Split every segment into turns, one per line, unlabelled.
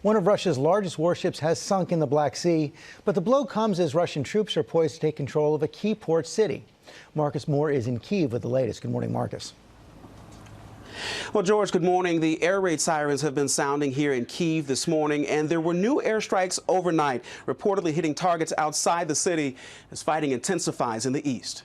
One of Russia's largest warships has sunk in the Black Sea, but the blow comes as Russian troops are poised to take control of a key port city. Marcus Moore is in Kyiv with the latest. Good morning, Marcus.
Well, George, good morning. The air raid sirens have been sounding here in Kyiv this morning, and there were new airstrikes overnight, reportedly hitting targets outside the city as fighting intensifies in the east.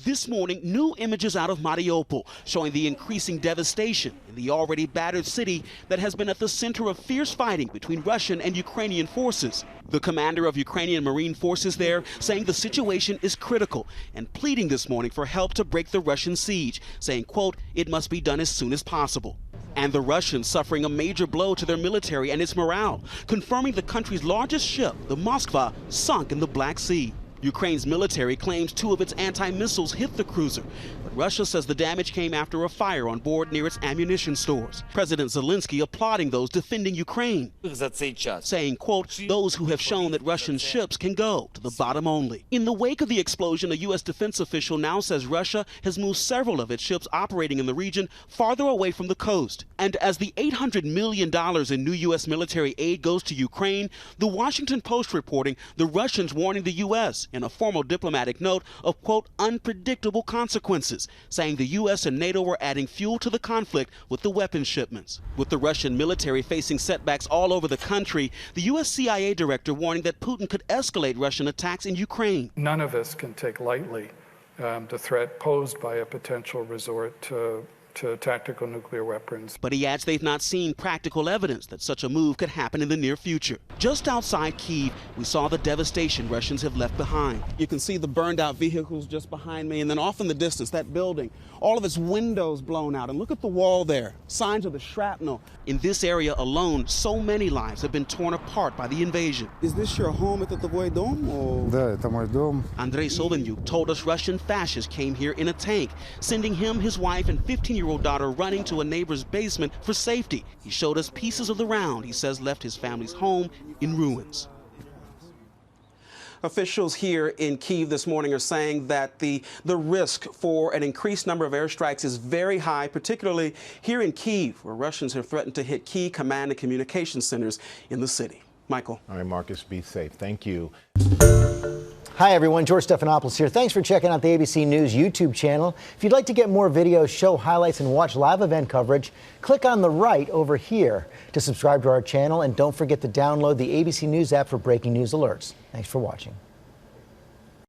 This morning, new images out of Mariupol showing the increasing devastation in the already battered city that has been at the center of fierce fighting between Russian and Ukrainian forces. The commander of Ukrainian Marine forces there saying the situation is critical and pleading this morning for help to break the Russian siege, saying, quote, it must be done as soon as possible. And the Russians suffering a major blow to their military and its morale, confirming the country's largest ship, the Moskva, sunk in the Black Sea. Ukraine's military claims 2 of its anti-missiles hit the cruiser, but Russia says the damage came after a fire on board near its ammunition stores. President Zelensky applauding those defending Ukraine, saying, quote, those who have shown that Russian ships can go to the bottom only. In the wake of the explosion, a U.S. defense official now says Russia has moved several of its ships operating in the region farther away from the coast. And as the $800 million in new U.S. military aid goes to Ukraine, the Washington Post reporting the Russians warning the U.S. in a formal diplomatic note of, quote, unpredictable consequences, saying the U.S. and NATO were adding fuel to the conflict with the weapons shipments. With the Russian military facing setbacks all over the country, the U.S. CIA director warning that Putin could escalate Russian attacks in Ukraine.
None of us can take lightly the threat posed by a potential resort to tactical nuclear weapons.
But he adds they've not seen practical evidence that such a move could happen in the near future. Just outside Kyiv, we saw the devastation Russians have left behind. You can see the burned out vehicles just behind me, and then off in the distance, that building, all of its windows blown out. And look at the wall there, signs of the shrapnel. In this area alone, so many lives have been torn apart by the invasion. Is this your home at the твой дом?
Да, это мой дом.
Andrei Sobenyuk told us Russian fascists came here in a tank, sending him, his wife, and 15-year-old daughter running to a neighbor's basement for safety. He showed us pieces of the round he says left his family's home in ruins.
Officials here in Kyiv this morning are saying that the risk for an increased number of airstrikes is very high, particularly here in Kyiv, where Russians have threatened to hit key command and communication centers in the city. Michael.
All right, Marcus, be safe. Thank you.
Hi, everyone. George Stephanopoulos here. Thanks for checking out the ABC News YouTube channel. If you'd like to get more videos, show highlights, and watch live event coverage, click on the right over here to subscribe to our channel. And don't forget to download the ABC News app for breaking news alerts. Thanks for watching.